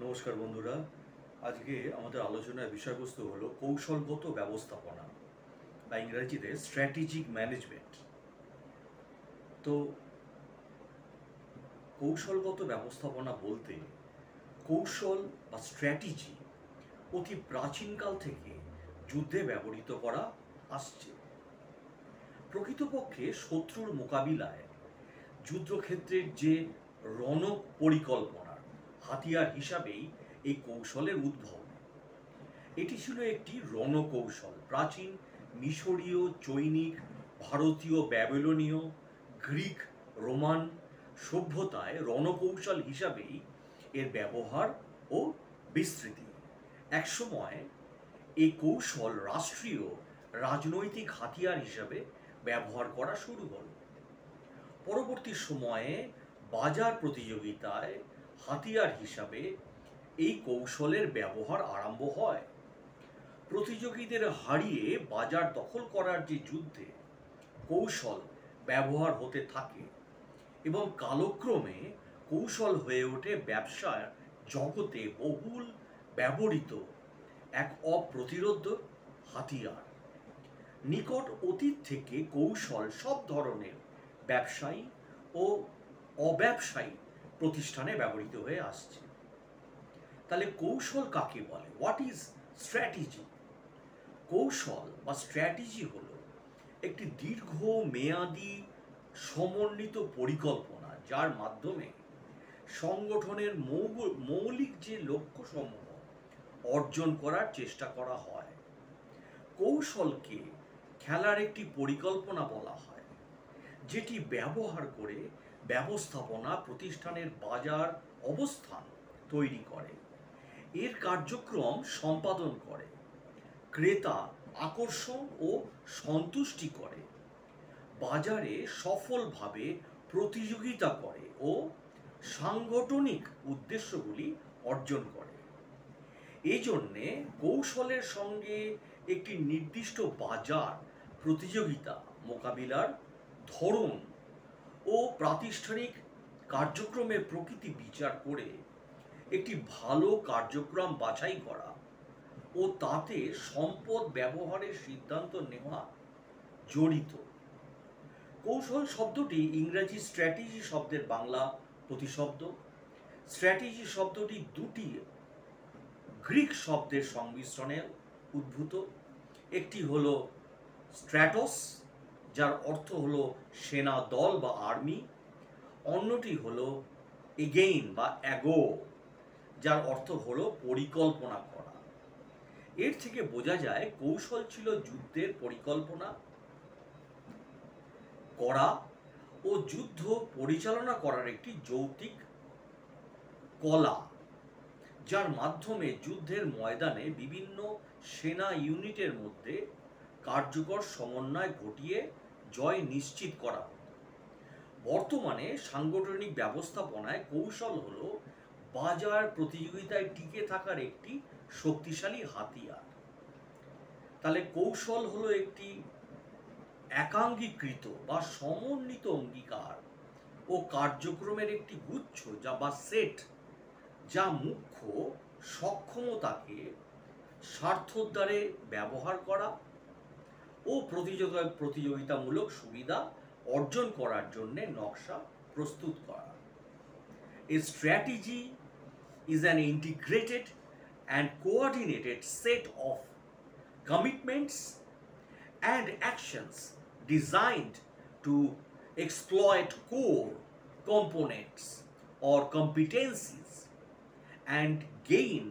নমস্কার বন্ধুরা। আজকে আমাদের আলোচনার বিষয়বস্তু হলো কৌশলগত ব্যবস্থাপনা বা ইংরেজিতে স্ট্র্যাটেজিক ম্যানেজমেন্ট। তো কৌশলগত ব্যবস্থাপনা বলতে কৌশল বা স্ট্র্যাটেজি অতি প্রাচীনকাল থেকে যুদ্ধে ব্যবহৃত করা আসছে। প্রকৃতপক্ষে শত্রুর মোকাবিলায় যুদ্ধক্ষেত্রের যে রণ পরিকল্পনার হাতিয়ার হিসাবেই এই কৌশলের উদ্ভব। এটি ছিল একটি রণকৌশল। প্রাচীন মিশরীয়, চৈনিক, ভারতীয়, ব্যাবিলনীয়, গ্রিক, রোমান সভ্যতায় রণকৌশল হিসাবেই এর ব্যবহার ও বিস্তৃতি। একসময় এই কৌশল রাষ্ট্রীয় রাজনৈতিক হাতিয়ার হিসাবে ব্যবহার করা শুরু হল। পরবর্তী সময়ে বাজার প্রতিযোগিতায় হাতিয়ার হিসাবে এই কৌশলের ব্যবহার আরম্ভ হয়। প্রতিযোগীদের হারিয়ে বাজার দখল করার যে যুদ্ধে কৌশল ব্যবহার হতে থাকে এবং কালক্রমে কৌশল হয়ে ওঠে ব্যবসার জগতে বহুল ব্যবহৃত এক অপ্রতিরোধ্য হাতিয়ার। নিকট অতীত থেকে কৌশল সব ধরনের ব্যবসায়ী ও অব্যবসায়ী প্রতিষ্ঠানে ব্যবহৃত হয়ে আসছে। তাহলে কৌশল কাকে বলে? What is strategy? কৌশল বা স্ট্র্যাটেজি হলো একটি দীর্ঘ মেয়াদি সমন্বিত পরিকল্পনা যার মাধ্যমে সংগঠনের মৌলিক যে লক্ষ্যসমূহ অর্জন করার চেষ্টা করা হয়। কৌশলকে খেলার একটি পরিকল্পনা বলা হয়, যেটি ব্যবহার করে ব্যবস্থাপনা প্রতিষ্ঠানের বাজার অবস্থান তৈরি করে, এর কার্যক্রম সম্পাদন করে, ক্রেতা আকর্ষণ ও সন্তুষ্টি করে, বাজারে সফলভাবে প্রতিযোগিতা করে ও সাংগঠনিক উদ্দেশ্যগুলি অর্জন করে। এই জন্যে কৌশলের সঙ্গে একটি নির্দিষ্ট বাজার প্রতিযোগিতা মোকাবিলার ধরন ও প্রাতিষ্ঠানিক কার্যক্রমের প্রকৃতি বিচার করে একটি ভালো কার্যক্রম বাছাই করা ও তাতে সম্পদ ব্যবহারের সিদ্ধান্ত নেওয়া জড়িত। কৌশল শব্দটি ইংরেজি স্ট্র্যাটেজি শব্দের বাংলা প্রতিশব্দ। স্ট্র্যাটেজি শব্দটি দুটি গ্রিক শব্দের সংমিশ্রণে উদ্ভূত। একটি হলো স্ট্র্যাটস, যার অর্থ হলো সেনা দল বা আর্মি। অন্যটি হলো এগেইন বা অ্যাগো, যার অর্থ হলো পরিকল্পনা করা। এর থেকে বোঝা যায় কৌশল ছিল যুদ্ধের পরিকল্পনা করা ও যুদ্ধ পরিচালনা করার একটি যৌক্তিক কলা, যার মাধ্যমে যুদ্ধের ময়দানে বিভিন্ন সেনা ইউনিটের মধ্যে কার্যকর সমন্বয় ঘটিয়ে জয় নিশ্চিত করা হতো। বর্তমানে সাংগঠনিক ব্যবস্থাপনায় কৌশল হল বাজার প্রতিযোগিতায় টিকে থাকার একটি শক্তিশালী হাতিয়ার। তাহলে কৌশল হলো একটি একাঙ্গীকৃত বা সমন্বিত অঙ্গীকার ও কার্যক্রমের একটি গুচ্ছ বা সেট, যা মুখ্য সক্ষমতাকে স্বার্থোদ্ধারে ব্যবহার করা ও প্রতিযোগিতামূলক সুবিধা অর্জন করার জন্য নকশা প্রস্তুত করা। A strategy is an integrated and coordinated set of commitments and actions designed to exploit core components or competencies and gain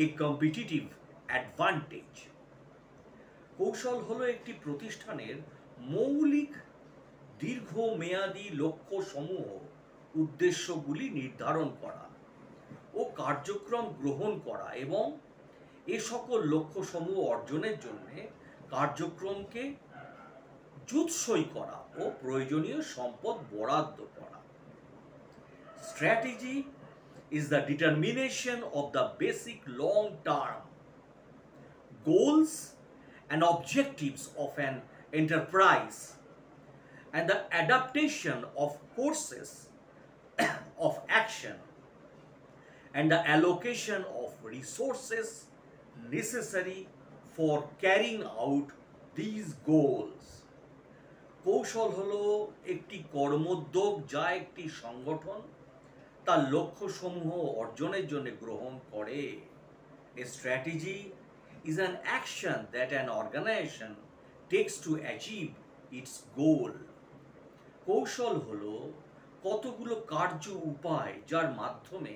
a competitive advantage. কৌশল হলো একটি প্রতিষ্ঠানের মৌলিক দীর্ঘমেয়াদী লক্ষ্যসমূহ উদ্দেশ্যগুলি নির্ধারণ করা ও কার্যক্রম গ্রহণ করা এবং এ সকল লক্ষ্যসমূহ অর্জনের জন্য কার্যক্রমকে জুৎসই করা ও প্রয়োজনীয় সম্পদ বরাদ্দ করা। Strategy is the determination of the basic long-term goals and objectives of an enterprise and the adaptation of courses of action and the allocation of resources necessary for carrying out these goals. কৌশল হলো একটি কর্মোদ্যোগ যা একটি সংগঠন তার লক্ষ্যসমূহ অর্জনের জন্য গ্রহণ করে। A strategy is an action that an organization takes to achieve its goal. কৌশল হলো কতগুলো কার্য উপায় যার মাধ্যমে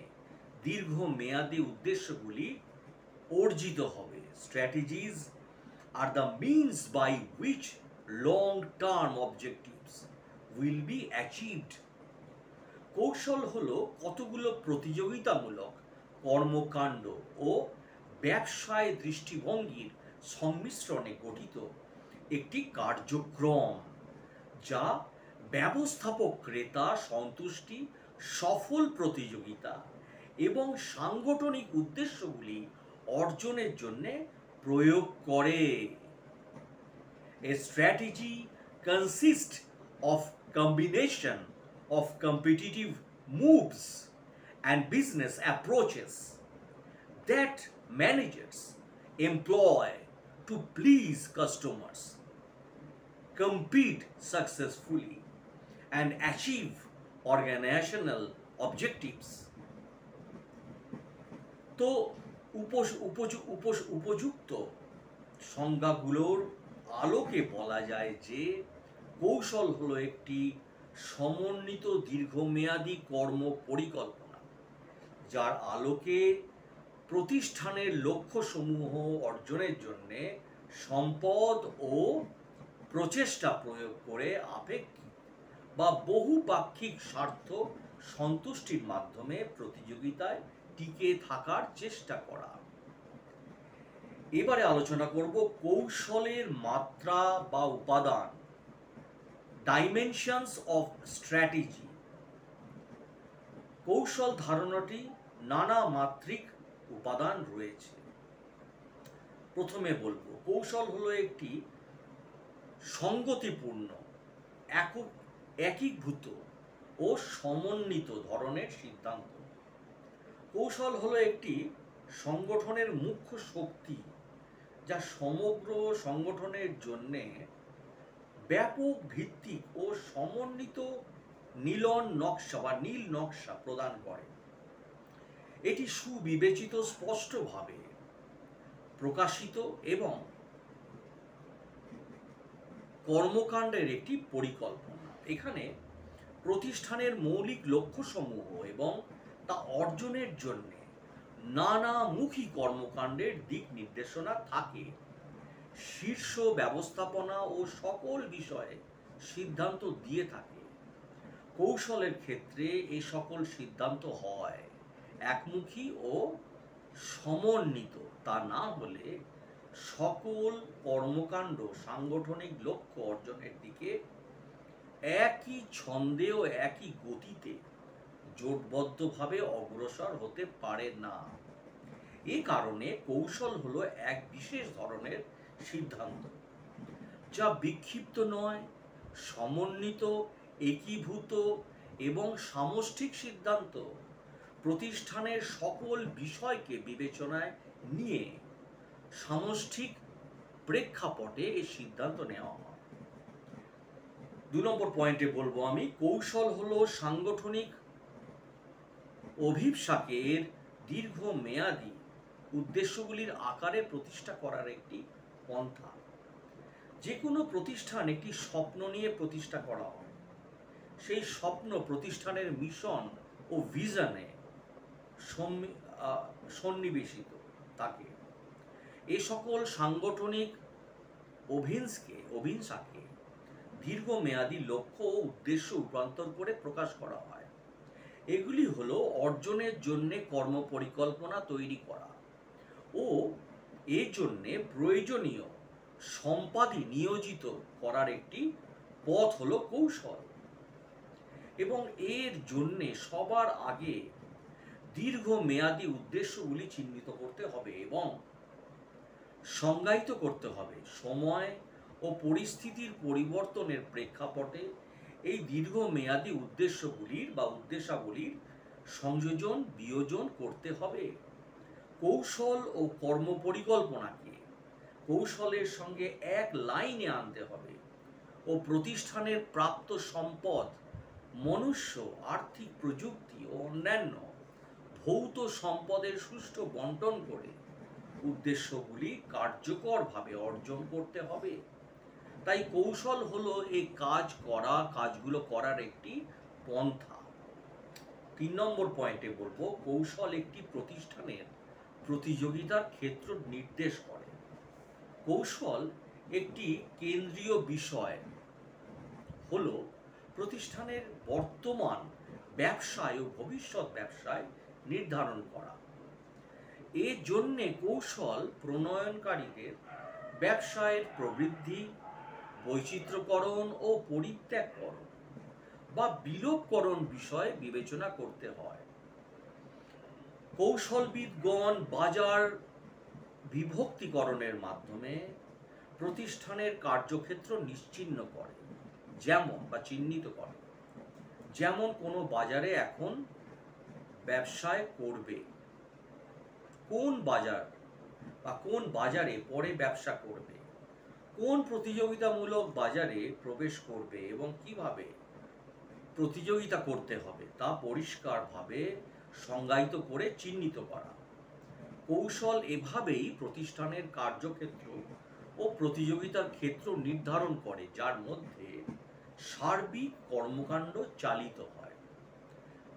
দীর্ঘমেয়াদী উদ্দেশ্যগুলি অর্জিত হবে। Strategies are the means by which long-term objectives will be achieved. কৌশল হলো কতগুলো প্রতিযোগিতামূলক কর্মকাণ্ড ও ব্যবসায় দৃষ্টিভঙ্গির সংমিশ্রণে গঠিত একটি কার্যক্রম যা ব্যবস্থাপক ক্রেতা সন্তুষ্টি, সফল প্রতিযোগিতা এবং সাংগঠনিক উদ্দেশ্যগুলি অর্জনের জন্য প্রয়োগ করে। A strategy consists of combination of competitive moves and business approaches that managers employ to please customers, compete successfully, and achieve organizational objectives. তো উপযুক্ত সংজ্ঞাগুলোর আলোকে বলা যায় যে কৌশল হলো একটি সমন্বিত দীর্ঘমেয়াদী কর্ম পরিকল্পনা যার আলোকে প্রতিষ্ঠানের লক্ষ্যসমূহ অর্জনের জন্য সম্পদ ও প্রচেষ্টা প্রয়োগ করে আপেক্ষিক বা বহুপাক্ষিক স্বার্থ সন্তুষ্টির মাধ্যমে প্রতিযোগিতায় টিকে থাকার চেষ্টা করা। এবারে আলোচনা করব কৌশলের মাত্রা বা উপাদান, ডাইমেনশনস অফ স্ট্র্যাটেজি। কৌশল ধারণাটি নানা মাত্রিক উপাদান রয়েছে। প্রথমে বলবো কৌশল হলো একটি সঙ্গতিপূর্ণ, একীভূত ও সমন্বিত ধরনের সিদ্ধান্ত। কৌশল হলো একটি সংগঠনের মুখ্য শক্তি যা সমগ্র সংগঠনের জন্যে ব্যাপক ভিত্তিক ও সমন্বিত নীল নকশা প্রদান করে। এটি সুবিবেচিত, স্পষ্টভাবে প্রকাশিত এবং কর্মকাণ্ডের একটি পরিকল্পনা। এখানে প্রতিষ্ঠানের মৌলিক লক্ষ্যসমূহ এবং তা অর্জনের জন্য নানামুখী কর্মকাণ্ডের দিক নির্দেশনা থাকে। শীর্ষ ব্যবস্থাপনা ও সকল বিষয়ে সিদ্ধান্ত দিয়ে থাকে। কৌশলের ক্ষেত্রে এই সকল সিদ্ধান্ত হয় একমুখী ও সমন্বিত, তা না হলে সকল কর্মকাণ্ড সাংগঠনিক লক্ষ্য অর্জনের দিকে একই ছন্দে ও একই গতিতে জোটবদ্ধভাবে অগ্রসর হতে পারে না। এই কারণে কৌশল হলো এক বিশেষ ধরনের সিদ্ধান্ত যা বিক্ষিপ্ত নয়, সমন্বিত, একীভূত এবং সামষ্টিক সিদ্ধান্ত। প্রতিষ্ঠানের সকল বিষয়কে বিবেচনায় নিয়ে সামষ্টিক প্রেক্ষাপটে এই সিদ্ধান্ত নেওয়া হয়। 2 নম্বর পয়েন্টে বলবো আমি, কৌশল হলো সাংগঠনিক অভিপ্সাকের দীর্ঘমেয়াদী উদ্দেশ্যগুলির আকারে প্রতিষ্ঠা করার একটি পন্থা। যে কোনো প্রতিষ্ঠান একটি স্বপ্ন নিয়ে প্রতিষ্ঠা করা হয়। সেই স্বপ্ন প্রতিষ্ঠানের মিশন ও ভিশনে সন্নিবেশিত থাকে। এ সকল সাংগঠনিক অভিংসাকে দীর্ঘমেয়াদী লক্ষ্য ও উদ্দেশ্য রূপান্তর করে প্রকাশ করা হয়। এগুলি হলো অর্জনের জন্য কর্মপরিকল্পনা তৈরি করা ও এর জন্যে প্রয়োজনীয় সম্পাদি নিয়োজিত করার একটি পথ হলো কৌশল। এবং এর জন্যে সবার আগে দীর্ঘমেয়াদী উদ্দেশ্যগুলি চিহ্নিত করতে হবে এবং সংজ্ঞায়িত করতে হবে। সময় ও পরিস্থিতির পরিবর্তনের প্রেক্ষাপটে এই দীর্ঘমেয়াদী উদ্দেশ্যগুলির বা উদ্দেশ্যাবলীর সংযোজন বিয়োজন করতে হবে। কৌশল ও কর্মপরিকল্পনাকে কৌশলের সঙ্গে এক লাইনে আনতে হবে ও প্রতিষ্ঠানের প্রাপ্ত সম্পদ, মনুষ্য, আর্থিক প্রযুক্তি ও অন্যান্য ভৌত সম্পদের সুষ্ঠু বন্টন করে উদ্দেশ্যগুলি কার্যকরভাবে অর্জন করতে হবে। তাই কৌশল হলো এই কাজগুলো করার একটি পন্থা। 3 নম্বর পয়েন্টে বলবো, কৌশল একটি প্রতিষ্ঠানের প্রতিযোগিতার ক্ষেত্র নির্দেশ করে। কৌশল একটি কেন্দ্রীয় বিষয় হলো প্রতিষ্ঠানের বর্তমান ব্যবসায় ও ভবিষ্যৎ ব্যবসায় নির্ধারণ করা। এর জন্যে কৌশল প্রণয়নকারীদের ব্যবসায়ের প্রবৃদ্ধি, বৈচিত্র্যকরণ ও পরিত্যাগকরণ বা বিলোপকরণ বিষয় বিবেচনা করতে হয়। কৌশলবিদগণ বাজার বিভক্তিকরণের মাধ্যমে প্রতিষ্ঠানের কার্যক্ষেত্র নিশ্চিহ্ন করে, চিহ্নিত করে। যেমন কোনো বাজারে এখন ব্যবসায় করবে, কোন বাজার বা কোন বাজারে পরে ব্যবসা করবে, কোন প্রতিযোগিতামূলক বাজারে প্রবেশ করবে এবং কিভাবে প্রতিযোগিতা করতে হবে তা পরিষ্কারভাবে সংজ্ঞায়িত করে চিহ্নিত করা। কৌশল এভাবেই প্রতিষ্ঠানের কার্যক্ষেত্র ও প্রতিযোগিতার ক্ষেত্র নির্ধারণ করে, যার মধ্যে সার্বিক কর্মকাণ্ড চালিত হয়।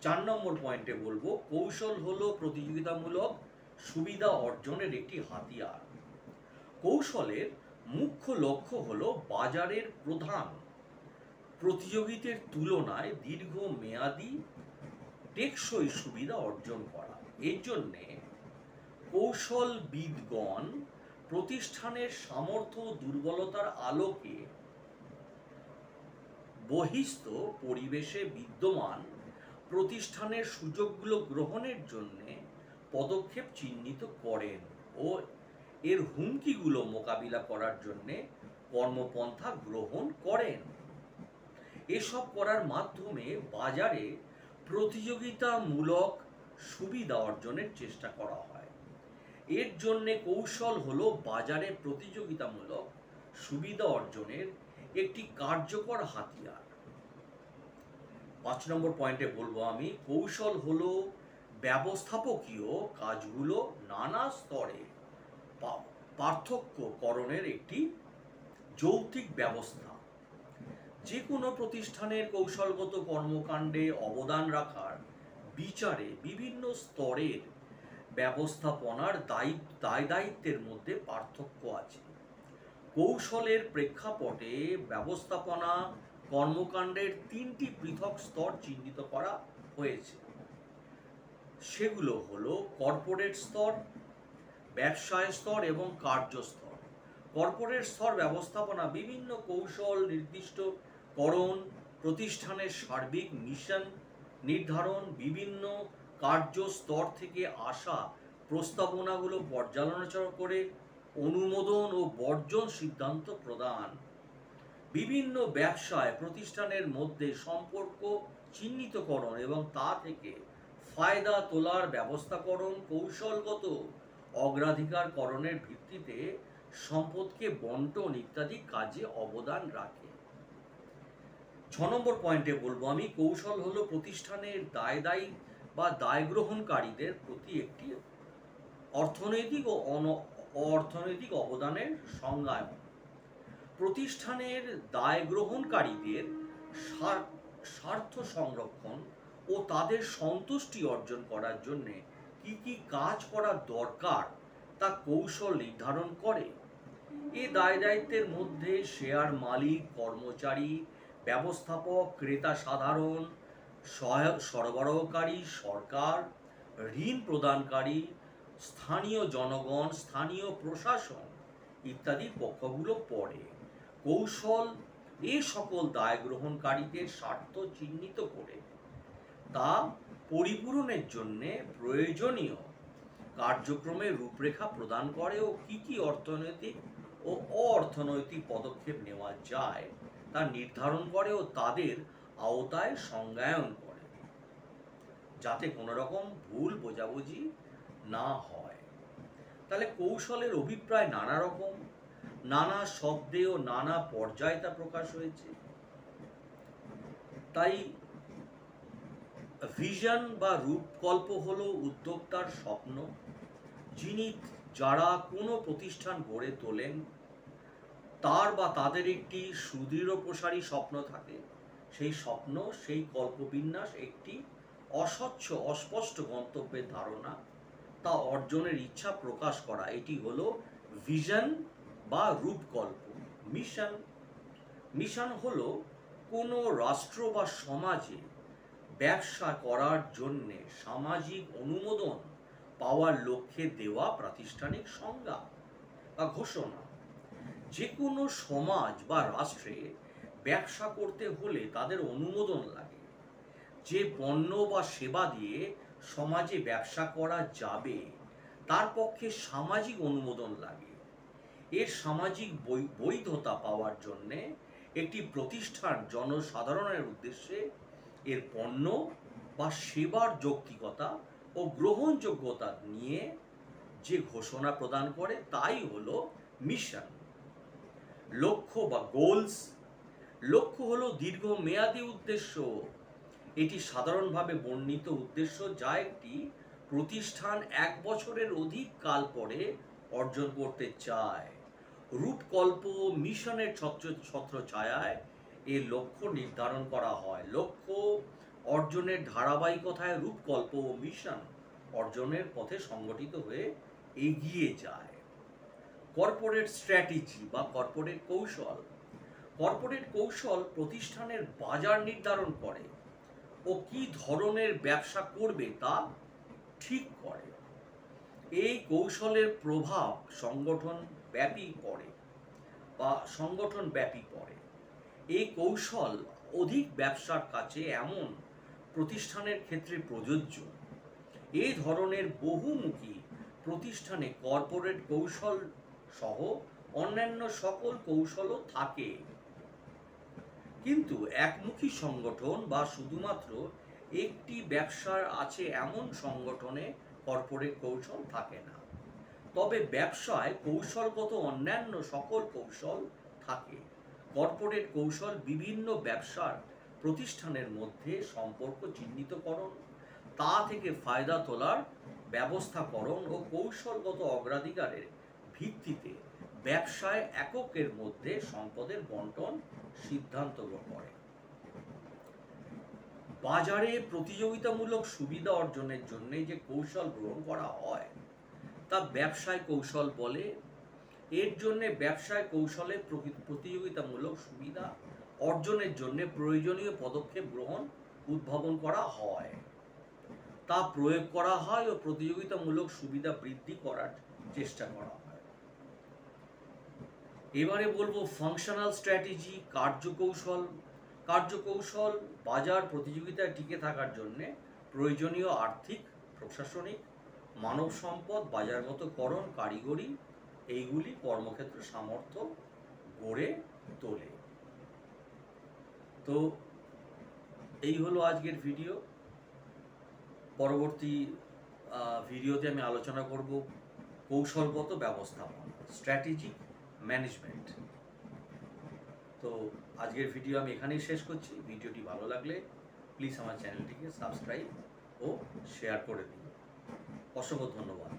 4 নম্বর পয়েন্টে বলবো, কৌশল হলো প্রতিযোগিতামূলক সুবিধা অর্জনের একটি হাতিয়ার। কৌশলের মুখ্য লক্ষ্য হলো বাজারের প্রধান প্রতিযোগীদের তুলনায় দীর্ঘমেয়াদী টেকসই সুবিধা অর্জন করা। এর জন্যে কৌশলবিদগণ প্রতিষ্ঠানের সামর্থ্য ও দুর্বলতার আলোকে বহিস্থ পরিবেশে বিদ্যমান প্রতিষ্ঠানের সুযোগগুলো গ্রহণের জন্য পদক্ষেপ চিহ্নিত করেন ও এর হুমকিগুলো মোকাবিলা করার জন্য কর্মপন্থা গ্রহণ করেন। এসব করার মাধ্যমে বাজারে প্রতিযোগিতামূলক সুবিধা অর্জনের চেষ্টা করা হয়। এর জন্য কৌশল হলো বাজারে প্রতিযোগিতামূলক সুবিধা অর্জনের একটি কার্যকর হাতিয়ার। 5 নম্বর পয়েন্টে বলবো আমি, কৌশল হলো ব্যবস্থাপকীয় কাজগুলো নানা স্তরে পার্থক্যকরণের একটি যৌক্তিক ব্যবস্থা। যে কোনো প্রতিষ্ঠানের কৌশলগত কর্মকাণ্ডে অবদান রাখার বিচারে বিভিন্ন স্তরের ব্যবস্থাপনার দায় দায়িত্বের মধ্যে পার্থক্য আছে। কৌশলের প্রেক্ষাপটে ব্যবস্থাপনা কর্মকাণ্ডের 3টি পৃথক স্তর চিহ্নিত করা হয়েছে। সেগুলো হলো কর্পোরেট স্তর, ব্যবসায় স্তর এবং কার্যস্তর। কর্পোরেট স্তর ব্যবস্থাপনা বিভিন্ন কৌশল নির্দিষ্টকরণ, প্রতিষ্ঠানের সার্বিক মিশন নির্ধারণ, বিভিন্ন কার্য স্তর থেকে আসা প্রস্তাবনাগুলো পর্যালোচনা করে অনুমোদন ও বর্জন সিদ্ধান্ত প্রদান, বিভিন্ন ব্যবসায় প্রতিষ্ঠানের মধ্যে সম্পর্ক চিহ্নিতকরণ এবং তা থেকে ফায়দা তোলার ব্যবস্থাকরণ, কৌশলগত অগ্রাধিকারকরণের ভিত্তিতে সম্পদকে বন্টন ইত্যাদি কাজে অবদান রাখে। 6 নম্বর পয়েন্টে বলবো আমি, কৌশল হলো প্রতিষ্ঠানের দায় গ্রহণকারীদের প্রতি একটি অর্থনৈতিক ও অর্থনৈতিক অবদানের সংজ্ঞায়ন। প্রতিষ্ঠানের দায় গ্রহণকারীদের স্বার্থ সংরক্ষণ ও তাদের সন্তুষ্টি অর্জন করার জন্য কি কি কাজ করা দরকার তা কৌশল নির্ধারণ করে। এই দায় দায়িত্বের মধ্যে শেয়ার মালিক, কর্মচারী, ব্যবস্থাপক, ক্রেতা সাধারণ, সরবরাহকারী, সরকার, ঋণ প্রদানকারী, স্থানীয় জনগণ, স্থানীয় প্রশাসন ইত্যাদি পক্ষগুলো পড়ে। কৌশল এ সকল দায় গ্রহণকারীদের স্বার্থ চিহ্নিত করে তা পরিপূরণের জন্য প্রয়োজনীয় কার্যক্রমের রূপরেখা প্রদান করে ও কি কি অর্থনৈতিক ও অর্থনৈতিক পদক্ষেপ নেওয়া যায় তা নির্ধারণ করে ও তাদের আওতায় সংজ্ঞায়ন করে। যাতে কোনো রকম ভুল বোঝাবুঝি না হয়। তাহলে কৌশলের অভিপ্রায় নানা রকম, নানা শব্দে ও নানা পর্যায়ে তা প্রকাশ হয়েছে। তাই ভিশন বা রূপকল্প হলো উদ্যোক্তার স্বপ্ন, যারা কোনো প্রতিষ্ঠান গড়ে তোলেন তার বা তাদের একটি সুদৃঢ় প্রসারী স্বপ্ন থাকে। সেই স্বপ্ন, সেই কল্পবিন্যাস একটি অস্বচ্ছ অস্পষ্ট গন্তব্যের ধারণা, তা অর্জনের ইচ্ছা প্রকাশ করা, এটি হলো ভিশন বা রূপকল্প। মিশন, মিশন হলো কোনো রাষ্ট্র বা সমাজে ব্যবসা করার জন্যে সামাজিক অনুমোদন পাওয়ার লক্ষ্যে দেওয়া প্রাতিষ্ঠানিক সংজ্ঞা বা ঘোষণা। যে কোনো সমাজ বা রাষ্ট্রে ব্যবসা করতে হলে তাদের অনুমোদন লাগে। যে পণ্য বা সেবা দিয়ে সমাজে ব্যবসা করা যাবে তার পক্ষে সামাজিক অনুমোদন লাগে। এর সামাজিক বৈধতা পাওয়ার জন্যে একটি প্রতিষ্ঠান জনসাধারণের উদ্দেশ্যে এর পণ্য বা সেবার যৌক্তিকতা ও গ্রহণযোগ্যতা নিয়ে যে ঘোষণা প্রদান করে তাই হলো মিশন। লক্ষ্য বা গোলস, লক্ষ্য হলো দীর্ঘমেয়াদী উদ্দেশ্য। এটি সাধারণভাবে বর্ণিত উদ্দেশ্য যা একটি প্রতিষ্ঠান 1 বছরের অধিক কাল পরে অর্জন করতে চায়। রূপকল্প ও মিশনের ছত্রছায়ায় এর লক্ষ্য নির্ধারণ করা হয়। লক্ষ্য অর্জনের ধারাবাহিকতায় রূপকল্প ও মিশন অর্জনের পথে সংগঠিত হয়ে এগিয়ে যায়। কর্পোরেট স্ট্র্যাটেজি বা কর্পোরেট কৌশল, কর্পোরেট কৌশল প্রতিষ্ঠানের বাজার নির্ধারণ করে ও কি ধরনের ব্যবসা করবে তা ঠিক করে। এই কৌশলের প্রভাব সংগঠন ব্যাপী পড়ে। এই কৌশল অধিক ব্যবসার কাছে এমন প্রতিষ্ঠানের ক্ষেত্রে প্রযোজ্য। এই ধরনের বহুমুখী প্রতিষ্ঠানে কর্পোরেট কৌশল সহ অন্যান্য সকল কৌশলও থাকে। কিন্তু একমুখী সংগঠন বা শুধুমাত্র একটি ব্যবসার আছে এমন সংগঠনে কর্পোরেট কৌশল থাকে না। তবে ব্যবসায় কৌশলগত অন্যান্য সকল কৌশল থাকে। কর্পোরেট কৌশল বিভিন্ন ব্যবসার প্রতিষ্ঠানের মধ্যে সম্পর্ক চিহ্নিতকরণ, তা থেকে ফায়দা তোলার ব্যবস্থাকরণ ও কৌশলগত অগ্রাধিকারের ভিত্তিতে ব্যবসায় এককের মধ্যে সম্পদের বন্টন সিদ্ধান্ত করে। বাজারে প্রতিযোগিতামূলক সুবিধা অর্জনের জন্য যে কৌশল গ্রহণ করা হয় তা ব্যবসায় কৌশল বলে। এর জন্য ব্যবসায় কৌশলে প্রতিযোগিতামূলক সুবিধা অর্জনের জন্য প্রয়োজনীয় পদক্ষেপ উদ্ভাবন করা হয়, তা প্রয়োগ করা হয় ও প্রতিযোগিতামূলক সুবিধা বৃদ্ধি করার চেষ্টা করা হয়। এবারে বলবো ফাংশনাল স্ট্র্যাটেজি, কার্যকৌশল বাজার প্রতিযোগিতায় টিকে থাকার জন্য প্রয়োজনীয় আর্থিক, প্রশাসনিক, মানব সম্পদ, বাজারগতকরণ, কারিগরি, এইগুলি কর্মক্ষেত্র সামর্থ্য গড়ে তোলে। তো এই হলো আজকের ভিডিও। পরবর্তী ভিডিওতে আমি আলোচনা করব কৌশলগত ব্যবস্থাপনা, স্ট্র্যাটেজিক ম্যানেজমেন্ট। তো আজকের ভিডিও আমি এখানেই শেষ করছি। ভিডিওটি ভালো লাগলে প্লিজ আমার চ্যানেলটিকে সাবস্ক্রাইব ও শেয়ার করে দিন। অসংখ্য ধন্যবাদ।